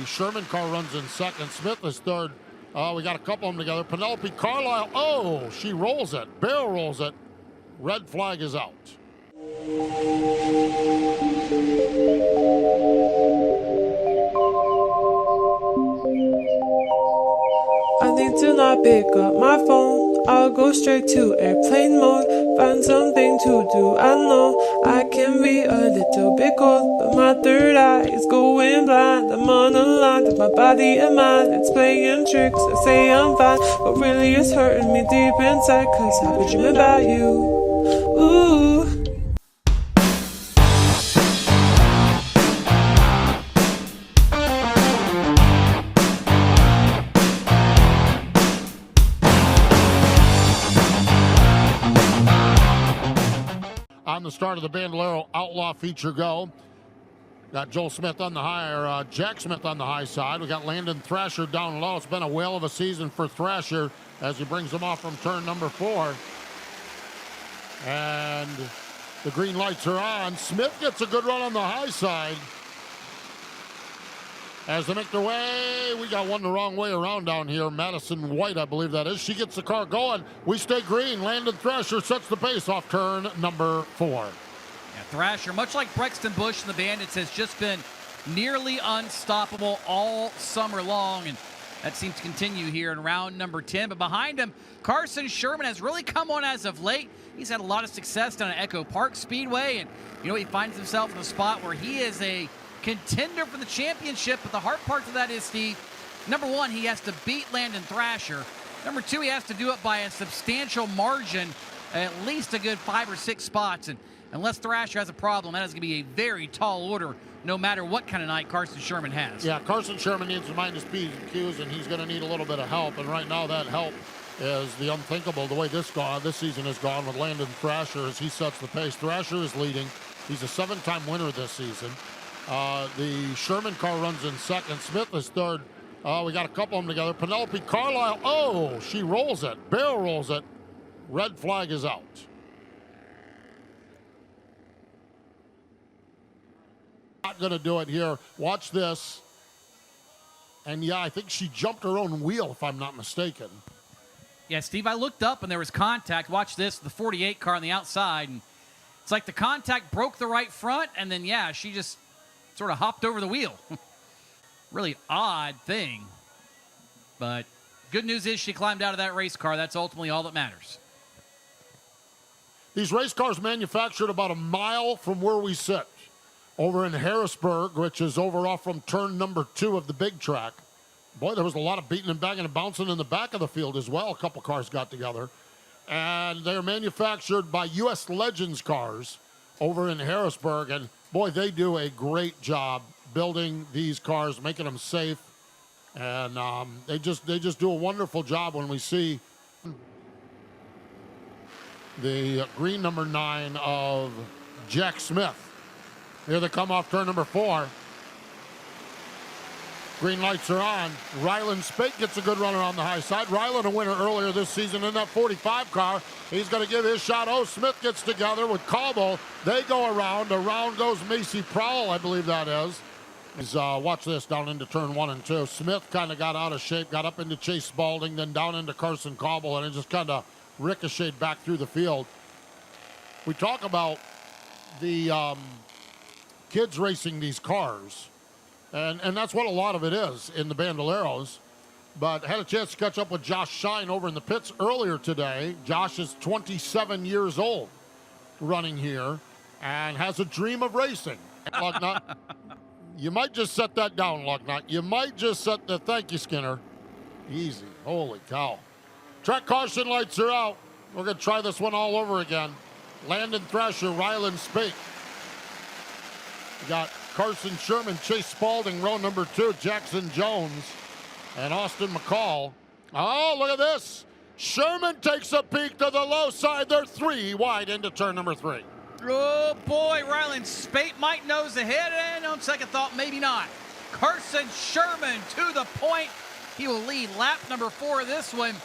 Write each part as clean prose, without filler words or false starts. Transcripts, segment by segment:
Sherman car runs in second. Smith is third. We got a couple of them together. Penelope Carlisle, oh, she rolls it. Barrel rolls it. Red flag is out. I need to not pick up my phone. I'll go straight to airplane mode. Find something to do. I know I can be a little bit cold, but my third eye is going blind. I'm on a line with my body and mind. It's playing tricks. I say I'm fine, but really it's hurting me deep inside. Cause I could dream about you. Ooh. On the start of the Bandolero Outlaw feature go. Got Joel Smith on the high, or Jack Smith on the high side. We got Landon Thrasher down low. It's been a whale of a season for Thrasher as he brings them off from turn number 4. And the green lights are on. Smith gets a good run on the high side. As they make their way, we got one the wrong way around down here. Madison White, I believe that is. She gets the car going. We stay green. Landon Thrasher sets the pace off turn number 4. Yeah, Thrasher, much like Brexton Bush and the Bandits, has just been nearly unstoppable all summer long, and that seems to continue here in round number 10. But behind him, Carson Sherman has really come on as of late. He's had a lot of success down at Echo Park Speedway, and he finds himself in a spot where he is a contender for the championship. But the hard part to that is, Steve, number one, he has to beat Landon Thrasher. Number two, he has to do it by a substantial margin, at least a good 5 or 6 spots. And unless Thrasher has a problem, that is going to be a very tall order, no matter what kind of night Carson Sherman has. Yeah, Carson Sherman needs to mind his P's and Q's, and he's going to need a little bit of help. And right now, that help is the unthinkable. The way this season has gone with Landon Thrasher as he sets the pace. Thrasher is leading. He's a 7-time winner this season. The Sherman car runs in second. Smith is third. We got a couple of them together. Penelope Carlisle, oh, she rolls it. Barrel rolls it. Red flag is out. Not going to do it here. Watch this. And yeah, I think she jumped her own wheel, if I'm not mistaken. Yeah, Steve, I looked up and there was contact. Watch this, the 48 car on the outside. And it's like the contact broke the right front, and then, yeah, she just sort of hopped over the wheel. Really odd thing. But good news is she climbed out of that race car. That's ultimately all that matters. These race cars manufactured about a mile from where we sit, over in Harrisburg, which is over off from turn number 2 of the big track. Boy, there was a lot of beating and banging and bouncing in the back of the field as well. A couple cars got together. And they're manufactured by U.S. Legends Cars over in Harrisburg. And boy, they do a great job building these cars, making them safe. And they just do a wonderful job when we see the green number 9 of Jack Smith. Here they come off turn number 4. Green lights are on. Rylan Spate gets a good run around the high side. Rylan, a winner earlier this season in that 45 car. He's going to give his shot. Oh, Smith gets together with Cobble. They go around. Around goes Macy Prowell, I believe that is. Watch this down into turn 1 and 2. Smith kind of got out of shape, got up into Chase Spalding, then down into Carson Cobble, and it just kind of ricocheted back through the field. We talk about the kids racing these cars. And that's what a lot of it is in the Bandoleros. But had a chance to catch up with Josh Shine over in the pits earlier today. Josh is 27 years old running here and has a dream of racing. Lugnut, you might just set that down, Lugnut. You might just set the, thank you, Skinner. Easy, holy cow. Track caution lights are out. We're gonna try this one all over again. Landon Thrasher, Rylan Spate. We got Carson Sherman, Chase Spalding, row number 2, Jackson Jones, and Austin McCall. Oh, look at this. Sherman takes a peek to the low side. They're 3 wide into turn number 3. Oh, boy, Rylan Spate might nose ahead, and on second thought, maybe not. Carson Sherman to the point. He will lead lap number 4 of this one.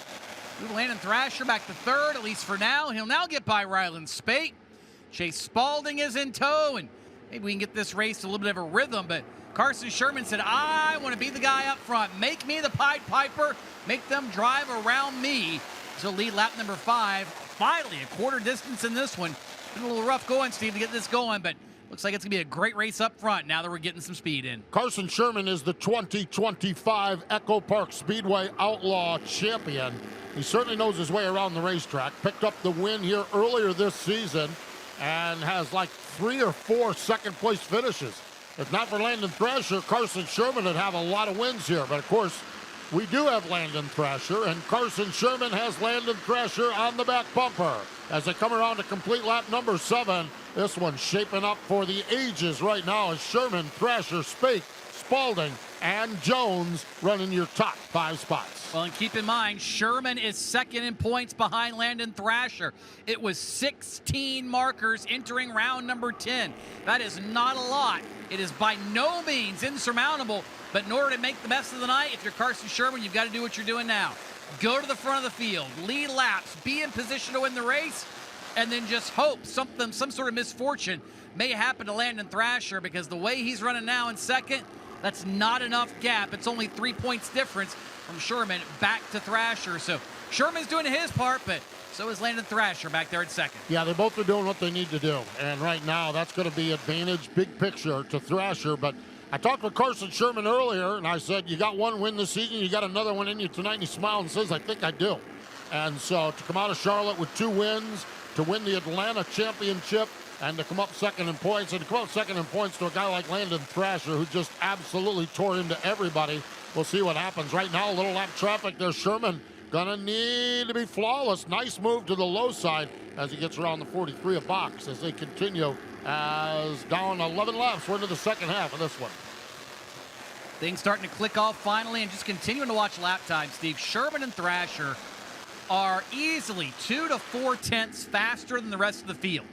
Move Landon Thrasher back to 3rd, at least for now. He'll now get by Rylan Spate. Chase Spalding is in tow, and maybe we can get this race a little bit of a rhythm, but Carson Sherman said, I want to be the guy up front. Make me the Pied Piper. Make them drive around me. So lead lap number 5. Finally, a quarter distance in this one. Been a little rough going, Steve, to get this going, but looks like it's going to be a great race up front now that we're getting some speed in. Carson Sherman is the 2025 Echo Park Speedway Outlaw Champion. He certainly knows his way around the racetrack. Picked up the win here earlier this season and has like 3 or 4 second-place finishes. If not for Landon Thrasher, Carson Sherman would have a lot of wins here. But, of course, we do have Landon Thrasher, and Carson Sherman has Landon Thrasher on the back bumper. As they come around to complete lap number 7, this one's shaping up for the ages right now as Sherman, Thrasher, Spake, Spalding, and Jones running your top 5 spots. Well, and keep in mind, Sherman is second in points behind Landon Thrasher. It was 16 markers entering round number 10. That is not a lot. It is by no means insurmountable, but in order to make the best of the night, if you're Carson Sherman, you've got to do what you're doing now. Go to the front of the field, lead laps, be in position to win the race, and then just hope some sort of misfortune may happen to Landon Thrasher, because the way he's running now in second, that's not enough gap. It's only 3 points difference from Sherman back to Thrasher. So Sherman's doing his part, but so is Landon Thrasher back there at second. Yeah, they both are doing what they need to do. And right now, that's going to be advantage, big picture to Thrasher. But I talked with Carson Sherman earlier, and I said, you got one win this season, you got another one in you tonight. And he smiled and says, I think I do. And so to come out of Charlotte with 2 wins, to win the Atlanta Championship, and to come up second in points, and to come up second in points to a guy like Landon Thrasher, who just absolutely tore into everybody. We'll see what happens. Right now, a little lap traffic there. Sherman gonna need to be flawless. Nice move to the low side as he gets around the 43 a box as they continue as down 11 laps. We're into the second half of this one. Things starting to click off finally, and just continuing to watch lap time, Steve. Sherman and Thrasher are easily 2 to 4 tenths faster than the rest of the field.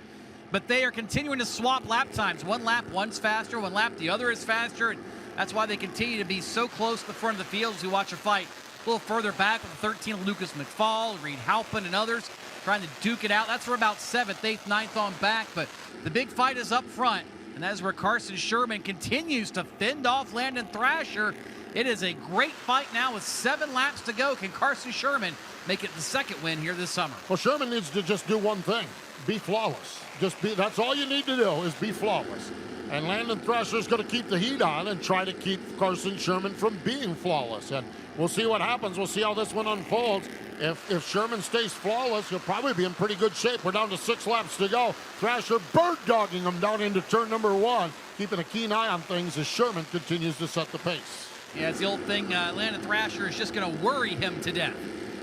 But they are continuing to swap lap times. One lap, one's faster. One lap, the other is faster. And that's why they continue to be so close to the front of the field as we watch a fight. A little further back with the 13 Lucas McFall, Reed Halpin, and others trying to duke it out. That's for about 7th, 8th, 9th on back. But the big fight is up front. And that is where Carson Sherman continues to fend off Landon Thrasher. It is a great fight now with 7 laps to go. Can Carson Sherman make it the second win here this summer? Well, Sherman needs to just do one thing. Be flawless. That's all you need to do is be flawless. And Landon Thrasher's going to keep the heat on and try to keep Carson Sherman from being flawless. And we'll see what happens. We'll see how this one unfolds. If Sherman stays flawless, he'll probably be in pretty good shape. We're down to 6 laps to go. Thrasher bird-dogging him down into turn number 1, keeping a keen eye on things as Sherman continues to set the pace. Yeah, it's the old thing. Landon Thrasher is just going to worry him to death.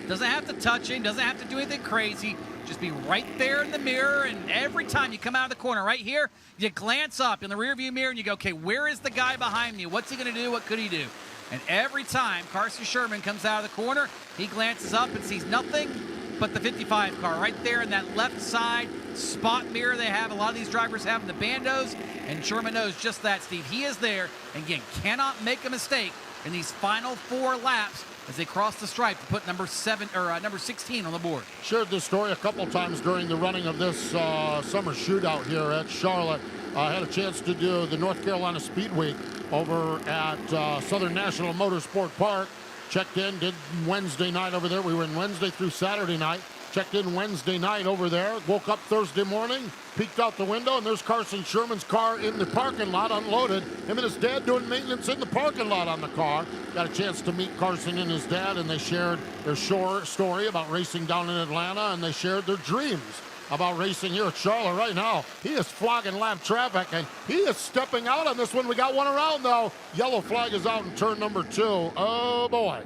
Doesn't have to touch him, doesn't have to do anything crazy. Just be right there in the mirror, and every time you come out of the corner right here, you glance up in the rearview mirror and you go, okay, where is the guy behind me? What's he going to do? What could he do? And every time Carson Sherman comes out of the corner, he glances up and sees nothing but the 55 car right there in that left side spot mirror they have. A lot of these drivers have in the bandos, and Sherman knows just that, Steve. He is there, and again, cannot make a mistake in these final 4 laps as they cross the stripe to put number 16 on the board. Shared this story a couple times during the running of this summer shootout here at Charlotte. I had a chance to do the North Carolina Speed Week over at Southern National Motorsport Park. Checked in, did Wednesday night over there. We were in Wednesday through Saturday night. Checked in Wednesday night over there. Woke up Thursday morning, peeked out the window, and there's Carson Sherman's car in the parking lot, unloaded. Him and his dad doing maintenance in the parking lot on the car. Got a chance to meet Carson and his dad, and they shared their story about racing down in Atlanta, and they shared their dreams about racing here at Charlotte right now. He is flogging lap traffic, and he is stepping out on this one. We got one around, though. Yellow flag is out in turn number 2. Oh, boy.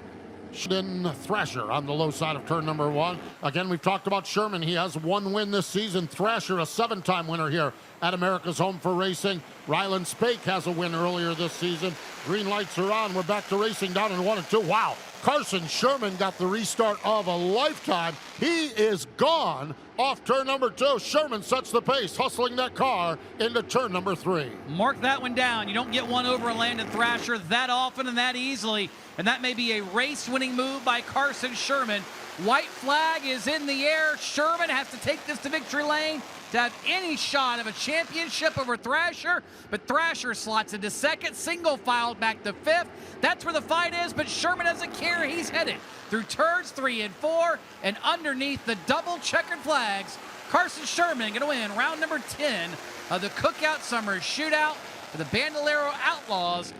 Thrasher on the low side of turn number 1. Again, we've talked about Sherman. He has 1 win this season. Thrasher, a 7-time winner here at America's Home for Racing. Ryland Spake has a win earlier this season. Green lights are on. We're back to racing down in 1 and 2. Wow. Carson Sherman got the restart of a lifetime. He is gone off turn number 2. Sherman sets the pace, hustling that car into turn number 3. Mark that one down. You don't get one over a Landon Thrasher that often and that easily. And that may be a race-winning move by Carson Sherman. White flag is in the air. Sherman has to take this to victory lane to have any shot of a championship over Thrasher, but Thrasher slots into second, single file back to fifth. That's where the fight is, but Sherman doesn't care. He's headed through turns 3 and 4, and underneath the double checkered flags, Carson Sherman going to win round number 10 of the Cookout Summer Shootout for the Bandolero Outlaws.